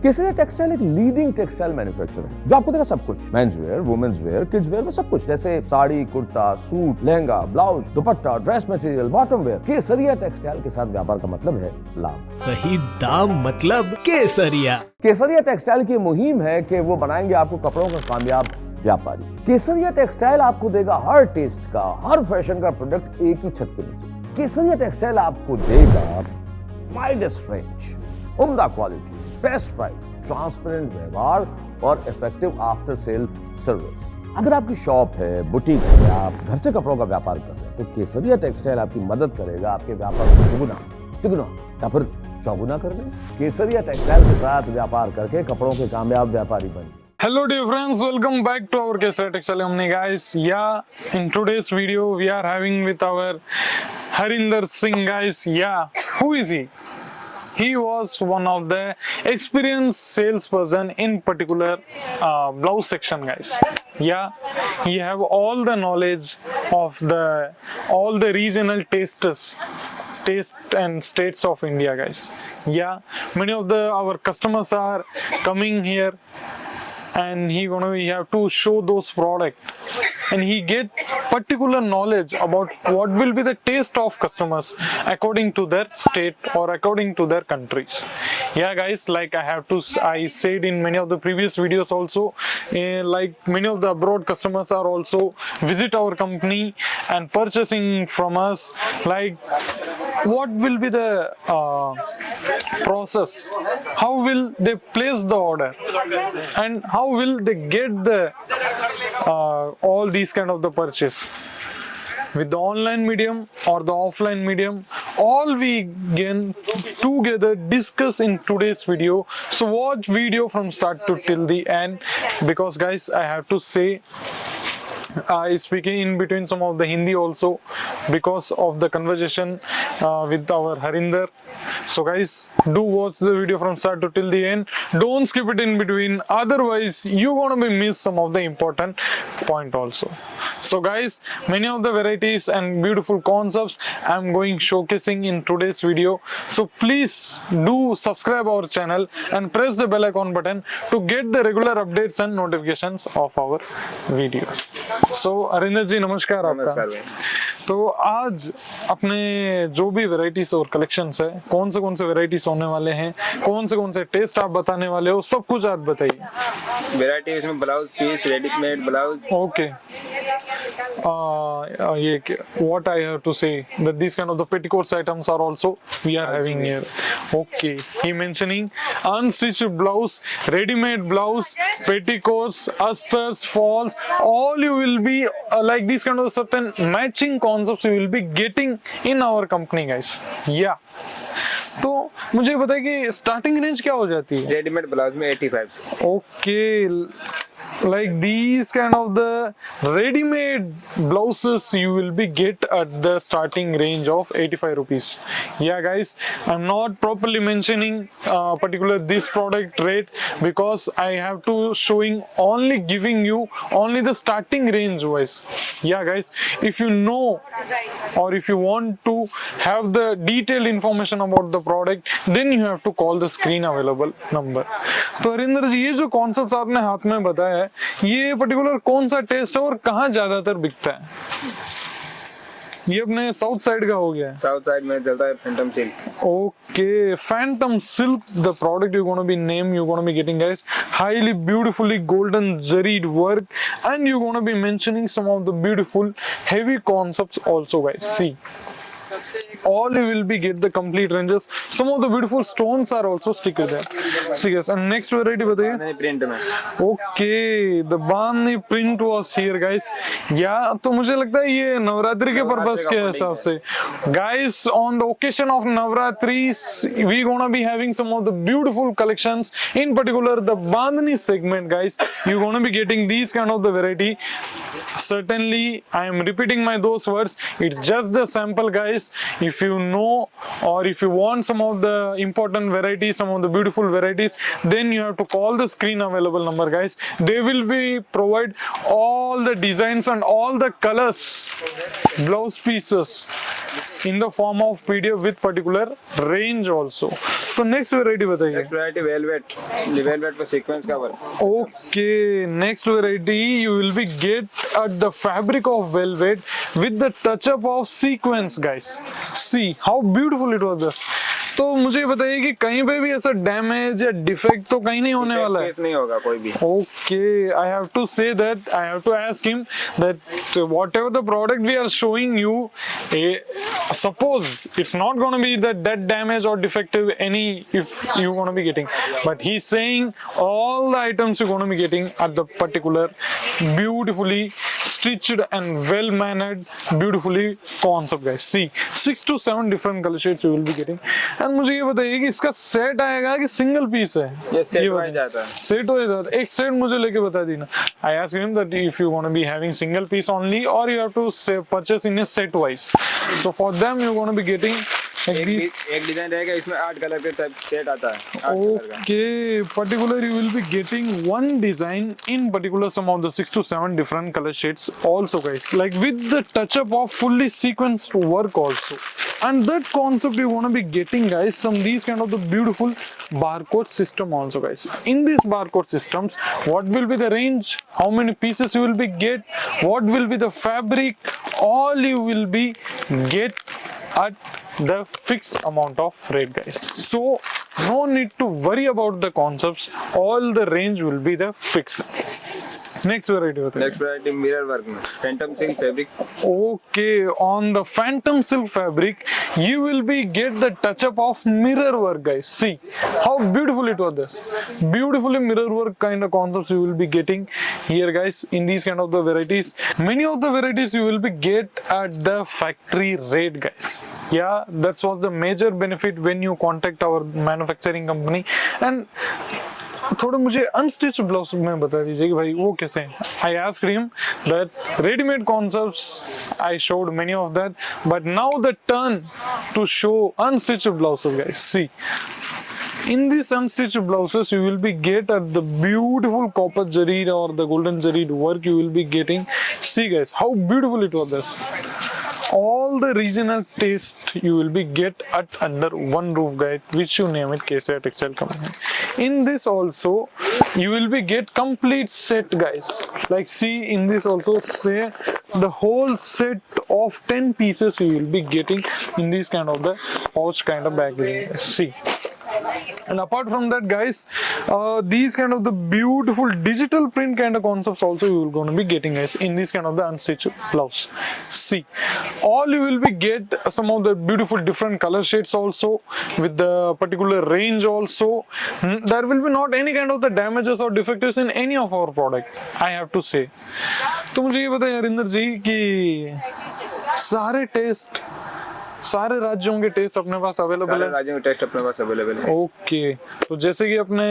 केसरिया textile एक leading textile manufacturer है जो आपको देगा सब कुछ, men's wear, women's wear, kids wear में सब कुछ, जैसे sari, kurta, suit, lehenga, blouse, dupatta, dress material, bottom wear. Kesariya textile के साथ व्यापार का मतलब है लाभ। सही दाम मतलब केसरिया। केसरिया टेक्सटाइल की मुहिम है कि वो बनाएंगे आपको कपड़ों का कामयाब व्यापारी। केसरिया टेक्सटाइल आपको देगा हर टेस्ट का, हर फैशन का प्रोडक्ट एक ही छत के नीचे। केसरिया टेक्सटाइल आपको देगा वाइडेस्ट रेंज, उम्दा क्वालिटी, बेस्ट प्राइस, ट्रांसपेरेंट व्यवहार और इफेक्टिव आफ्टर सेल सर्विस। अगर आपकी शॉप है, बुटीक है, आप घर से कपड़ों का व्यापार कर रहे हैं तो केसरिया टेक्सटाइल आपकी मदद करेगा आपके व्यापार को दुगुना, तिगुना या फिर चौगुना करने। केसरिया टेक्सटाइल के साथ व्यापार करके कपड़ों के कामयाब व्यापारी बनिए। Hello dear friends, welcome back to our Kesaria Textile Company guys. Yeah, in today's video we are having with our Harinder Singh guys. Yeah, who is he? He was one of the experienced salesperson in particular blouse section guys. Yeah, he have all the knowledge of all the regional taste and states of India guys. Yeah, many of our customers are coming here and he have to show those product and he get particular knowledge about what will be the taste of customers according to their state or according to their countries. Yeah guys, like I said in many of the previous videos also, like many of the abroad customers are also visit our company and purchasing from us. Like what will be the process, how will they place the order and how will they get the all these kind of the purchase with the online medium or the offline medium. All we can together discuss in today's video, so watch video from start to till the end, because guys I have to say I speak in between some of the Hindi also because of the conversation with our Harinder. So guys, do watch the video from start to till the end. Don't skip it in between, otherwise you gonna be miss some of the important point also. So guys, many of the varieties and beautiful concepts I'm going showcasing in today's video. So please do subscribe our channel and press the bell icon button to get the regular updates and notifications of our videos. So Harinder जी नमस्कार। आपका तो आज अपने जो भी varieties और collections है, कौन से वेराइटीज होने वाले हैं, कौन से टेस्ट आप बताने वाले हो, सब कुछ आप बताइए। वेराइटी इसमें blouse piece, readymade blouse. Okay, ये what I have to say that these kind of the petticoats items are also we are having here. Okay, he mentioning unstitched blouse, ready-made blouse, petticoats, asters, falls, all you will be like these kind of certain matching concepts you will be getting in our company guys. Yeah, तो मुझे बताइए कि starting range क्या हो जाती है readymade blouse में 85 से। Okay, like these kind of the ready-made blouses you will be get at the starting range of 85 rupees. Yeah guys, I'm not properly mentioning particular this product rate because I have to showing only giving you only the starting range wise. Yeah guys, if you know or if you want to have the detailed information about the product, then you have to call the screen available number. तो हरिंदर जी, ये जो concept आपने हाथ में बताया है, ये particular कौन सा टेस्ट है और कहाँ ज्यादातर बिकता है? ये अपने साउथ साइड का हो गया है। साउथ साइड में चलता है phantom silk. Okay, phantom silk the product you gonna be name, you gonna be getting guys highly beautifully golden zaried work and you gonna be mentioning some of the beautiful heavy concepts also guys. See, all you will be get the complete ranges, some of the beautiful stones are also stick with there. See guys, and next variety बताइए। Print में Okay, the bandhani print was here guys. या तो मुझे लगता है ये नवरात्रि के purpose के हिसाब से guys, on the occasion of Navratris we gonna be having some of the beautiful collections, in particular the bandhani segment guys. You gonna be getting these kind of the variety. Certainly I am repeating my those words, it's just the sample guys. If you know or if you want some of the important varieties, some of the beautiful varieties, then you have to call the screen available number guys. They will be provide all the designs and all the colors, blouse pieces in the form of PDF with particular range also. So next variety बताइए. Next variety velvet. The velvet for sequence cover. Okay, next variety you will be get at the fabric of velvet with the touch up of sequence, guys. See how beautiful it was. तो मुझे बताइए कि कहीं पे भी ऐसा damage या defect तो कहीं नहीं होने वाला है. Face नहीं होगा कोई भी. Okay, I have to say that I have to ask him that whatever the product we are showing you, suppose it's not going to be that damage or defective any if you're going to be getting, but he's saying all the items you're going to be getting at the particular beautifully stitched and well mannered, beautifully concept, guys. See, 6 to 7 different color shades you will be getting. And मुझे ये बताइए कि इसका set आएगा कि single piece है. ये set हो जाता है. सेट हो जाता है. एक सेट मुझे लेके बता देना. I asked him that if you want to be having single piece only or you have to say, purchase in a set wise. So for them you want to be getting एक design रहेगा इसमें 8 colour के set आता है. 8 colour का. Okay, particular you will be getting one design in particular some of the 6 to 7 different color shades also, guys, like with the touch up of fully sequenced work also. And that concept you want to be getting, guys, some these kind of the beautiful barcode system also, guys. In these barcode systems, what will be the range, how many pieces you will be get, what will be the fabric, all you will be get at the fixed amount of rate, guys. So no need to worry about the concepts, all the range will be the fixed. Next variety होता है. Next variety mirror work में phantom silk fabric. Okay, on the phantom silk fabric you will be get the touch up of mirror work, guys. See how beautiful it was. This beautifully mirror work kind of concepts you will be getting here, guys, in these kind of the varieties. Many of the varieties you will be get at the factory rate, guys. Yeah, that's was the major benefit when you contact our manufacturing company. And थोड़ा मुझे unstitch blouse में बता दीजिए कि भाई वो कैसे हैं. I asked him that ready-made concepts I showed many of that, but now the turn to show unstitched blouses, guys. See, in these unstitched blouses you will be get at the beautiful copper zari or the golden zari work you will be getting. See, guys, how beautiful it was. This all the regional taste you will be get at under one roof, guys, which you name it KSR Textile Company. In this also you will be get complete set, guys. Like see, in this also say the whole set of 10 pieces you will be getting in this kind of the pouch kind of packaging. See, and apart from that, guys, these kind of the beautiful digital print kind of concepts also you will going to be getting, guys, in this kind of the unstitched blouse. See, all you will be get some of the beautiful different color shades also with the particular range also. There will be not any kind of the damages or defectives in any of our product, I have to say. तो मुझे ये बताइए हरिंदर जी कि सारे test सारे राज्यों के test अपने पास अवेलेबल है. सारे राज्यों के टेस्ट अपने पास अवेलेबल है. ओके, तो जैसे कि अपने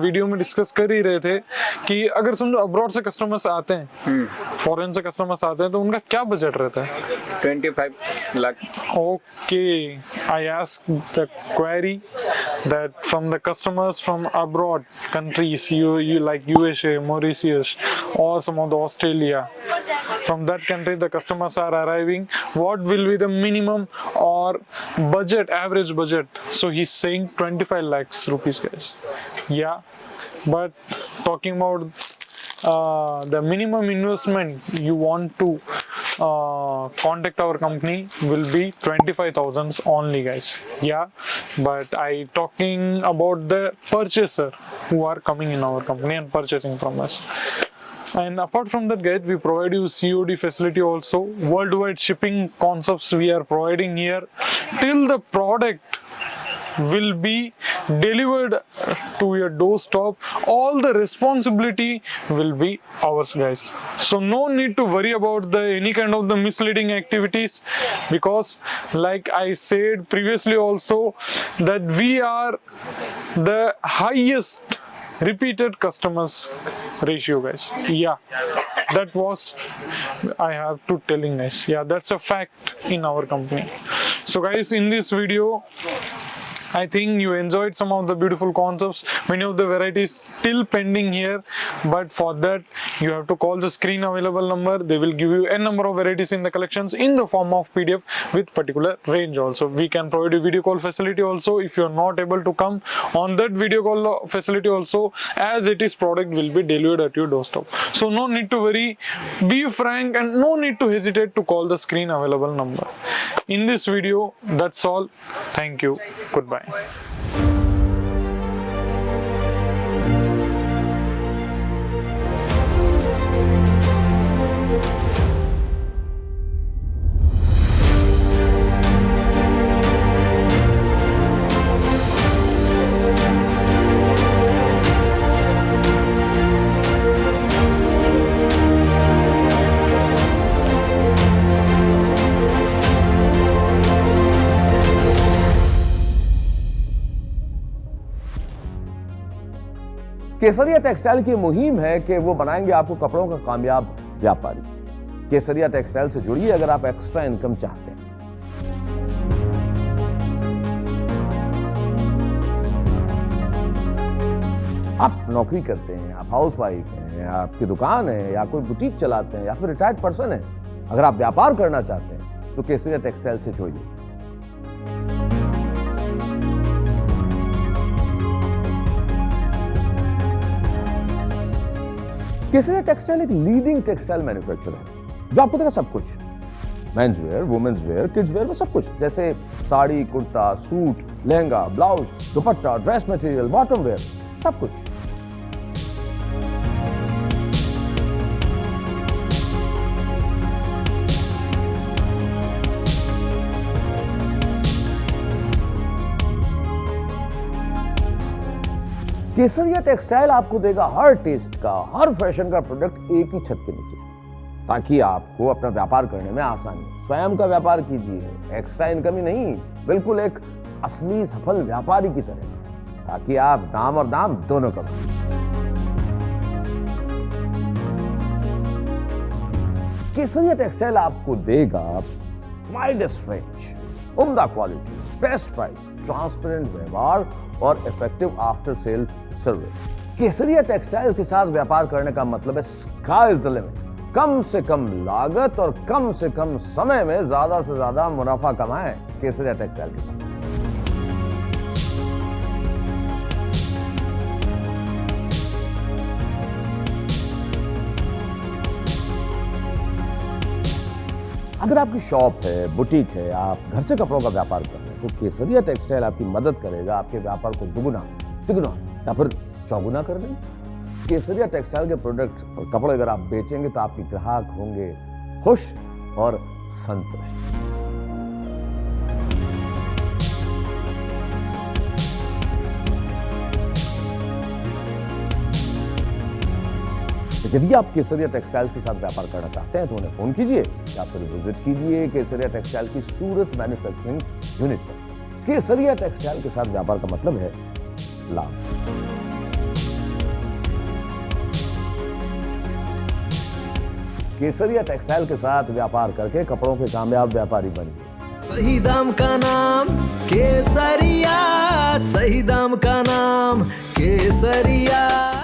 वीडियो में डिस्कस कर ही रहे थे कि अगर समझो अब्रॉड से कस्टमर्स आते हैं, फॉरेन से कस्टमर्स आते हैं, तो उनका क्या बजट रहता है? 25 lakh. Okay, I ask the query that from the customers from abroad countries, you like USA, Mauritius, or some of the Australia, from that country the customers are arriving, what will be the minimum or budget, average budget? So he's saying 25 lakhs rupees, guys. Yeah, but talking about the minimum investment you want to contact our company will be 25,000 only, guys. Yeah, but I talking about the purchaser who are coming in our company and purchasing from us. And apart from that, guys, we provide you COD facility also. Worldwide shipping concepts we are providing here till the product will be delivered to your doorstep. All the responsibility will be ours, guys. So no need to worry about the any kind of the misleading activities, because like I said previously also that we are the highest repeated customers ratio, guys. Yeah, that was I have to telling, guys. Yeah, that's a fact in our company. So guys, in this video I think you enjoyed some of the beautiful concepts. Many of the varieties still pending here, but for that you have to call the screen available number. They will give you n number of varieties in the collections in the form of PDF with particular range also. We can provide a video call facility also if you are not able to come on that video call facility also, as it is product will be delivered at your doorstep. So no need to worry, be frank, and no need to hesitate to call the screen available number. In this video, that's all. Thank you. Goodbye. Kesariya textile की मुहिम है कि वो बनाएंगे आपको कपड़ों का कामयाब व्यापारी। केसरिया टेक्सटाइल से जुड़िए अगर आप एक्स्ट्रा इनकम चाहते हैं। आप नौकरी करते हैं, आप हाउसवाइफ हैं, आपकी दुकान है, या कोई बुटीक चलाते हैं, या फिर रिटायर्ड पर्सन है, अगर आप व्यापार करना चाहते हैं तो केसरिया टेक्सटाइल से जुड़िए। केसरिया टेक्सटाइल एक लीडिंग टेक्सटाइल मैन्युफैक्चरर है जो आपको देगा सब कुछ, men's wear, women's wear, kids wear में सब कुछ, जैसे sari, kurta, suit, lehenga, blouse, dupatta, dress material, bottom wear, सब कुछ। केसरिया टेक्सटाइल आपको देगा हर टेस्ट का, हर फैशन का प्रोडक्ट एक ही छत के नीचे, ताकि आपको अपना व्यापार करने में आसानी हो। स्वयं का व्यापार कीजिए, एक्स्ट्रा इनकम ही नहीं, बिल्कुल एक असली सफल व्यापारी की तरह, ताकि आप नाम और दाम दोनों कमाएं। केसरिया टेक्सटाइल आपको देगा वाइडेस्ट रेंज, उम्दा क्वालिटी, बेस्ट प्राइस, ट्रांसपेरेंट व्यवहार और इफेक्टिव आफ्टर सेल सर्विस। केसरिया टेक्सटाइल के साथ व्यापार करने का मतलब है स्काई इज द लिमिट। कम से कम लागत और कम से कम समय में ज्यादा से ज्यादा मुनाफा कमाएं केसरिया टेक्सटाइल के साथ। अगर आपकी शॉप है, बुटीक है, आप घर से कपड़ों का व्यापार कर रहे हैं, तो केसरिया टेक्सटाइल आपकी मदद करेगा आपके व्यापार को दुगुना, तिगुना या फिर चौगुना करने में। केसरिया टेक्सटाइल के प्रोडक्ट और कपड़े अगर आप बेचेंगे तो आपके ग्राहक होंगे खुश और संतुष्ट। यदि आप केसरिया टेक्सटाइल्स के साथ व्यापार करना चाहते हैं तो उन्हें फोन कीजिए या फिर विजिट कीजिए केसरिया टेक्सटाइल की सूरत मैन्युफैक्चरिंग यूनिट पर। केसरिया टेक्सटाइल के साथ व्यापार का मतलब है लाभ। केसरिया टेक्सटाइल के साथ व्यापार करके कपड़ों के कामयाब व्यापारी बनिए। सही दाम का नाम केसरिया, सही दाम का नाम केसरिया।